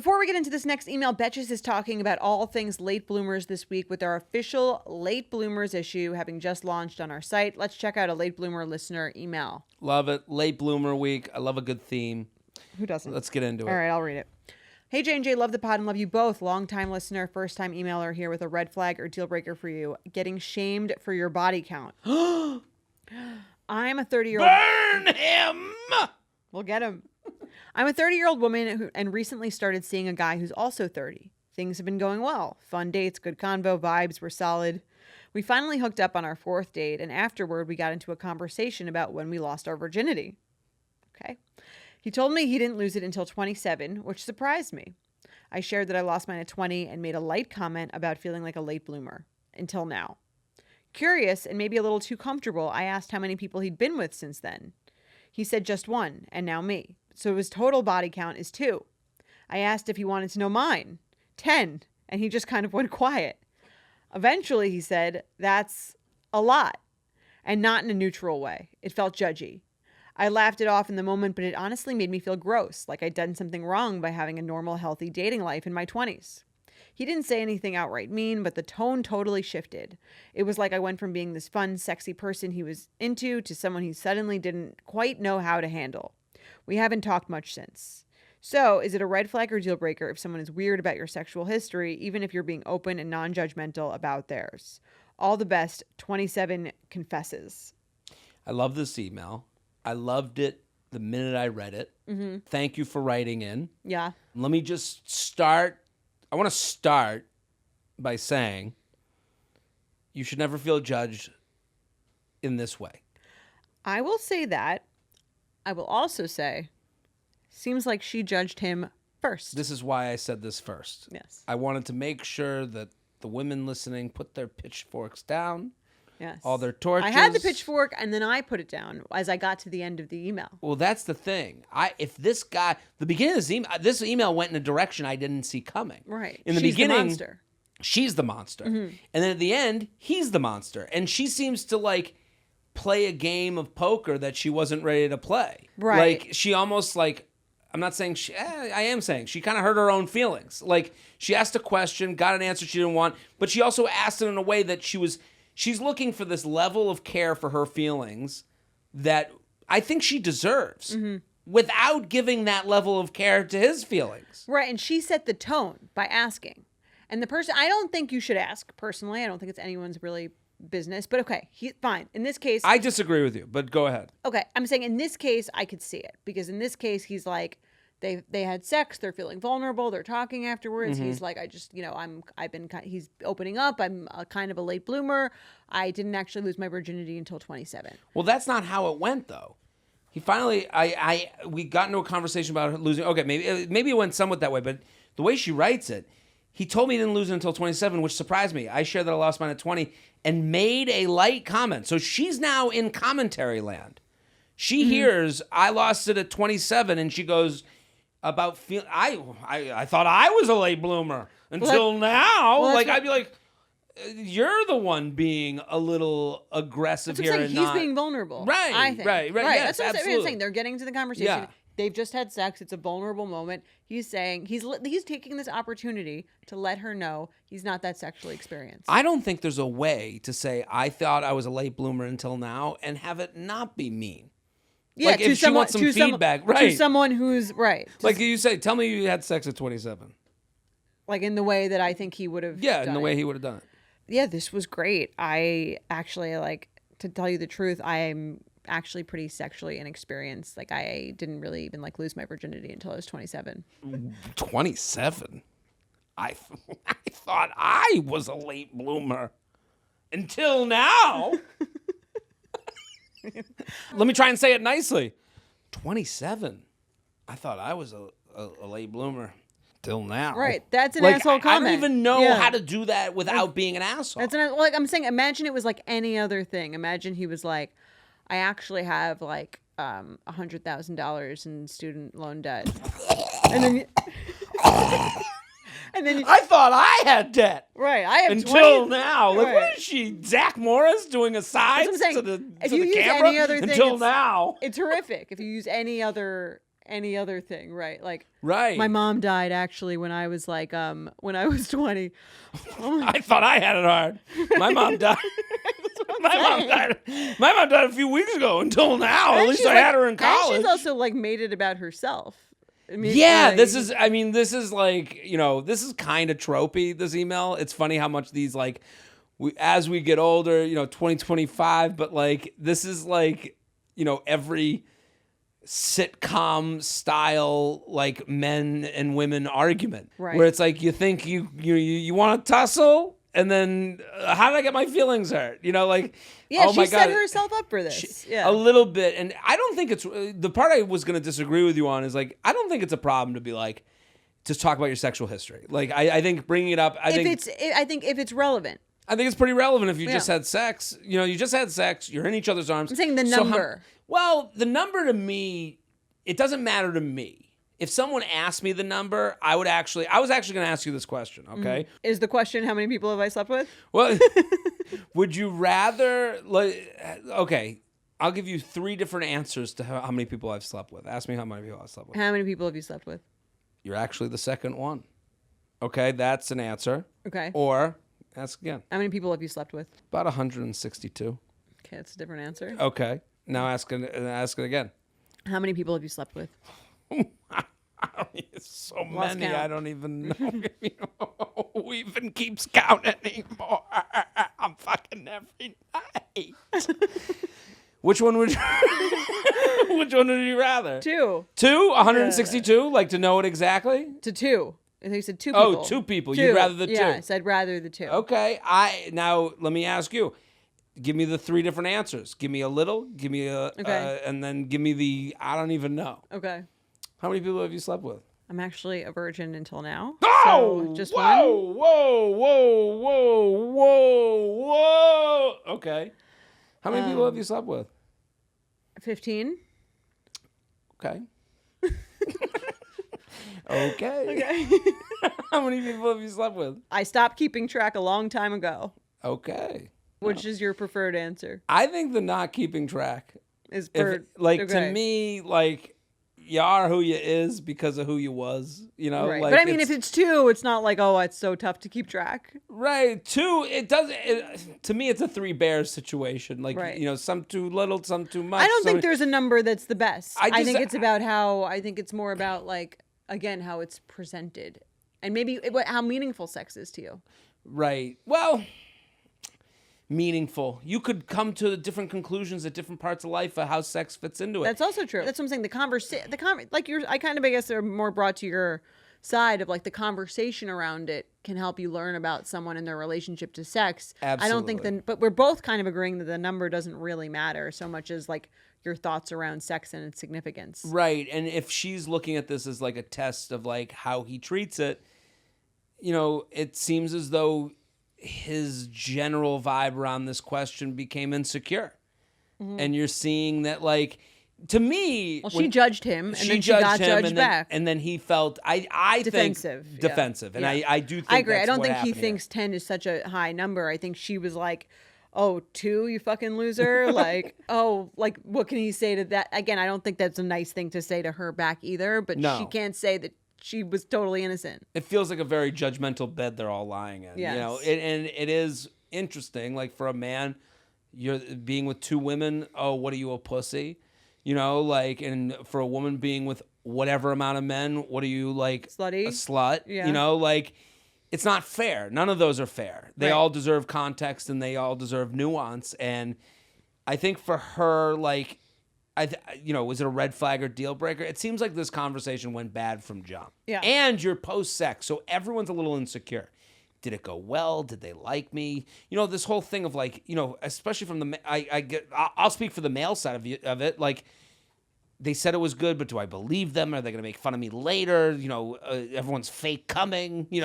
Before we get into this next email, Betches is talking about all things late bloomers this week with our official late bloomers issue having just launched on our site. Let's check out a late bloomer listener email. Love it. Late bloomer week. I love a good theme. Who doesn't? Let's get into it. All right, I'll read it. Hey, J&J, love the pod and love you both. Long-time listener, first-time emailer here with a red flag or deal breaker for you. Getting shamed for your body count. I'm a 30-year-old... Burn him! We'll get him. I'm a 30-year-old woman and recently started seeing a guy who's also 30. Things have been going well. Fun dates, good convo, vibes were solid. We finally hooked up on our 4th date, and afterward, we got into a conversation about when we lost our virginity. Okay. He told me he didn't lose it until 27, which surprised me. I shared that I lost mine at 20 and made a light comment about feeling like a late bloomer. Until now. Curious and maybe a little too comfortable, I asked how many people he'd been with since then. He said just 1, and now me. So his total body count is 2. I asked if he wanted to know mine. 10. And he just kind of went quiet. Eventually, he said, that's a lot. And not in a neutral way. It felt judgy. I laughed it off in the moment, but it honestly made me feel gross, like I'd done something wrong by having a normal, healthy dating life in my 20s. He didn't say anything outright mean, but the tone totally shifted. It was like I went from being this fun, sexy person he was into to someone he suddenly didn't quite know how to handle. We haven't talked much since. So, is it a red flag or deal breaker if someone is weird about your sexual history, even if you're being open and non-judgmental about theirs? All the best, 27 confesses. I love this email. I loved it the minute I read it. Mm-hmm. Thank you for writing in. Yeah. Let me just start. I want to start by saying you should never feel judged in this way. I will say that. I will also say, seems like she judged him first. This is why I said this first. Yes. I wanted to make sure that the women listening put their pitchforks down. Yes. All their torches. I had the pitchfork and then I put it down as I got to the end of the email. Well, that's the thing. If this guy, the beginning of this email went in a direction I didn't see coming. Right. In the She's beginning, the monster. She's the monster. Mm-hmm. And then at the end, he's the monster. And she seems to play a game of poker that she wasn't ready to play. Right. She almost I'm not saying I am saying she kind of hurt her own feelings. She asked a question, got an answer she didn't want, but she also asked it in a way that she's looking for this level of care for her feelings that I think she deserves without giving that level of care to his feelings. Right. And she set the tone by asking. And the person, I don't think you should ask personally. I don't think it's anyone's really business, but okay, fine. In this case, I disagree with you, but go ahead. Okay. I'm saying in this case, I could see it because in this case, he's like, they had sex. They're feeling vulnerable. They're talking afterwards. Mm-hmm. He's like, he's opening up. I'm a kind of a late bloomer. I didn't actually lose my virginity until 27. Well, that's not how it went though. He finally, we got into a conversation about losing. Okay, maybe it went somewhat that way, but the way she writes it, he told me he didn't lose it until 27, which surprised me. I shared that I lost mine at 20 and made a light comment. So she's now in commentary land. She hears I lost it at 27, and she goes, about I thought I was a late bloomer until now. I'd be like, you're the one being a little aggressive here. That's what I'm saying. He's being vulnerable. Right. I think. Right. That's Yes, what absolutely. I'm saying. They're getting to the conversation. Yeah. They've just had sex. It's a vulnerable moment. He's saying he's taking this opportunity to let her know he's not that sexually experienced. I don't think there's a way to say I thought I was a late bloomer until now and have it not be mean. Yeah, if she wants some feedback, right? To someone who's right. You say, tell me you had sex at 27. In the way that I think he would have. Yeah, in the way he would have done it. Yeah, this was great. I actually to tell you the truth, I'm actually pretty sexually inexperienced. I didn't really even lose my virginity until I was 27. 27? I thought I was a late bloomer until now. Let me try and say it nicely. 27. I thought I was a late bloomer till now. Right. That's an asshole comment. I don't even know how to do that without being an asshole. I'm saying, imagine it was any other thing. Imagine he was like, I actually have $100,000 in student loan debt. And then I thought I had debt. Right. I have until now. What is she? Zach Morris doing a side to the camera? Any other thing, until now. It's horrific. If you use any other any other thing, right? Like, Right. my mom died actually when I was like, when I was 20. I thought I had it hard. My mom died. My mom died a few weeks ago. Until now, at least I had her in college. And she's also like made it about herself. I mean, Yeah, like, this is. I mean, this is like, this is kind of tropey. This email. It's funny how much these like, as we get older, 2025. But like, this is like, every sitcom style like men and women argument, Right. where it's like you think you want to tussle. And then, how did I get my feelings hurt? Like, yeah, oh my she God. set herself up for this. Yeah, A little bit. And I don't think it's, the part I was going to disagree with you on is like, I don't think it's a problem to be like, just talk about your sexual history. Like, I think bringing it up, I think if it's relevant. I think it's pretty relevant if you just had sex. You just had sex, you're in each other's arms. I'm saying the number. Well, the number to me, it doesn't matter to me. If someone asked me the number, I was actually going to ask you this question, okay? Is the question, how many people have I slept with? Well, would you rather, okay, I'll give you 3 different answers to how many people I've slept with. Ask me how many people I've slept with. How many people have you slept with? You're actually the second one. Okay, that's an answer. Okay. Or, ask again. How many people have you slept with? About 162. Okay, that's a different answer. Okay, now ask it again. How many people have you slept with? It's so Lost many, count. I don't even know who even keeps count anymore. I'm fucking every night. Which one would you rather? 2 2? 162? Like to know it exactly? to 2. I think you said 2 people. Oh, 2 people. You'd rather the 2. Yes, I'd rather the 2. Okay. Now let me ask you. Give me the 3 different answers. Give me a little, give me a, Okay. and then give me the, I don't even know. Okay. How many people have you slept with? I'm actually a virgin until now. Oh, So just whoa, one. whoa. Okay. How many people have you slept with? 15. Okay. Okay. How many people have you slept with? I stopped keeping track a long time ago. Okay. Which is your preferred answer? I think the not keeping track, Is to me, like, you are who you is because of who you was, Right. Like, But I mean, if it's 2, it's not like, oh, it's so tough to keep track. right. 2, to me, it's a 3 bears situation. Like, Right. some too little, some too much. I don't think there's a number that's the best. I think it's more about like, again, how it's presented and maybe how meaningful sex is to you. Right. Well, meaningful. You could come to different conclusions at different parts of life of how sex fits into it. That's also true. That's what I'm saying. I kind of, I guess, are more brought to your side of like the conversation around it can help you learn about someone and their relationship to sex. Absolutely. I don't think but we're both kind of agreeing that the number doesn't really matter so much as like your thoughts around sex and its significance. Right. And if she's looking at this as like a test of like how he treats it, it seems as though his general vibe around this question became insecure. Mm-hmm. And you're seeing that, like, to me, well, she judged him, and then she got judged back, and then he felt I defensive, think defensive, and yeah. I do think I agree. That's I don't what think he happened thinks 10 is such a high number. I think she was like, "Oh, 2, you fucking loser!" Like, oh, like what can he say to that? Again, I don't think that's a nice thing to say to her back either. But No. she can't say that she was totally innocent. It feels like a very judgmental bed they're all lying in. Yes. And it is interesting. Like for a man, you're being with 2 women. Oh, what are you, a pussy? Like, and for a woman being with whatever amount of men, what are you, like? Slutty? A slut. Yeah. Like, it's not fair. None of those are fair. They Right. all deserve context and they all deserve nuance. And I think for her, like, was it a red flag or deal breaker? It seems like this conversation went bad from jump. Yeah. And you're post-sex, so everyone's a little insecure. Did it go well? Did they like me? This whole thing of like, especially from the I'll speak for the male side of it. Like, they said it was good, but do I believe them? Are they going to make fun of me later? Everyone's fake coming. You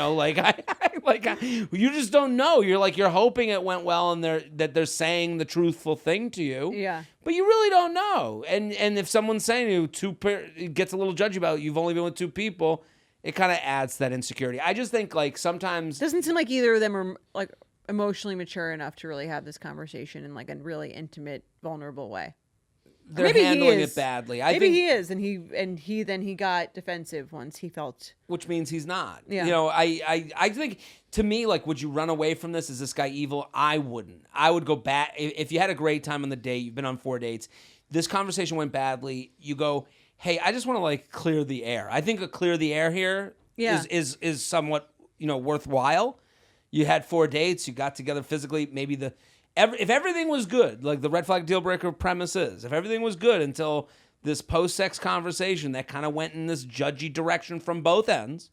just don't know. You're hoping it went well and they're saying the truthful thing to you. Yeah. But you really don't know. And if someone's saying to you, it gets a little judgy about you've only been with 2 people, it kind of adds to that insecurity. I just think like sometimes Doesn't seem like either of them are like emotionally mature enough to really have this conversation in like a really intimate, vulnerable way. they're Maybe he handling is. it badly. Maybe he is, and he got defensive once he felt. Which means he's not. Yeah. You know, I think, to me, like, would you run away from this? Is this guy evil? I wouldn't. I would go back. If you had a great time on the date, you've been on 4 dates, this conversation went badly, you go, hey, I just want to, like, clear the air. I think a clear the air here is somewhat, you know, worthwhile. You had 4 dates, you got together physically, maybe if everything was good, like the red flag deal breaker premise is, if everything was good until this post-sex conversation that kind of went in this judgy direction from both ends,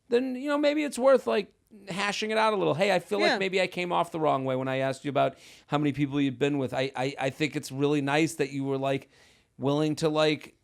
then, you know, maybe it's worth, like, hashing it out a little. Hey, I feel like maybe I came off the wrong way when I asked you about how many people you've been with. I think it's really nice that you were, like, willing to, like,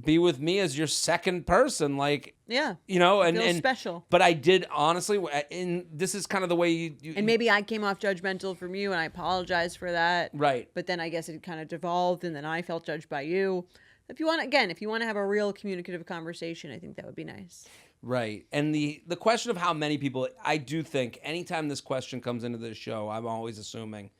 be with me as your second person, like, you know, and special. But I did, honestly, and this is kind of the way you and maybe I came off judgmental from you, and I apologize for that. Right. But then I guess it kind of devolved, and then I felt judged by you. If you want to have a real communicative conversation, I think that would be nice. Right. And the question of how many people, I do think anytime this question comes into this show, I'm always assuming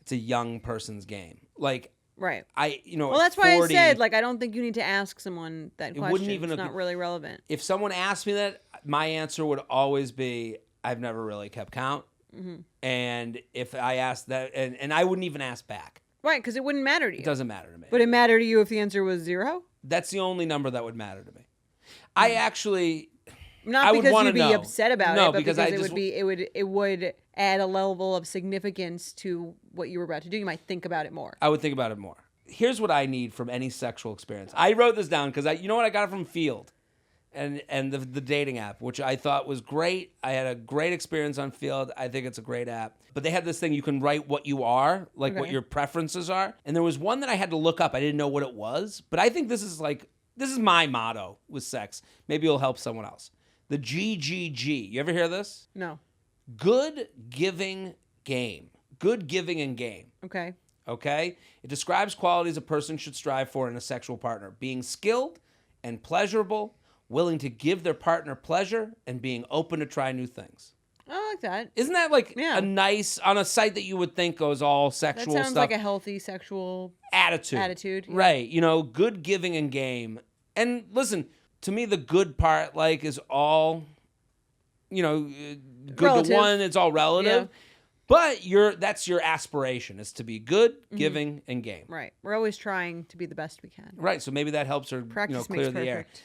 it's a young person's game. Like, right. Well, that's why 40, I said, like, I don't think you need to ask someone that question. Wouldn't even it's not really relevant. If someone asked me that, my answer would always be, I've never really kept count. Mm-hmm. And if I asked that, and I wouldn't even ask back. Right, because it wouldn't matter to you. It doesn't matter to me. Would it matter to you if the answer was 0? That's the only number that would matter to me. I actually... Not because you'd be upset about it, but because it would add a level of significance to what you were about to do. You might think about it more. I would think about it more. Here's what I need from any sexual experience. I wrote this down because you know what, I got it from Field, and the dating app, which I thought was great. I had a great experience on Field. I think it's a great app. But they had this thing you can write what you are, like what your preferences are. And there was one that I had to look up. I didn't know what it was, but I think this is my motto with sex. Maybe it'll help someone else. The GGG. You ever hear this? No. Good giving game. Good giving and game. Okay. It describes qualities a person should strive for in a sexual partner. Being skilled and pleasurable, willing to give their partner pleasure, and being open to try new things. I like that. Isn't that like a nice, on a site that you would think goes all sexual stuff? That sounds like a healthy sexual attitude. Yeah. Right. You know, good giving and game. And listen, to me, the good part, like, is all, you know, good relative. To one, it's all relative. Yeah. But that's your aspiration, is to be good, giving, and game. Right. We're always trying to be the best we can. Right. So maybe that helps her, Practice clear the air.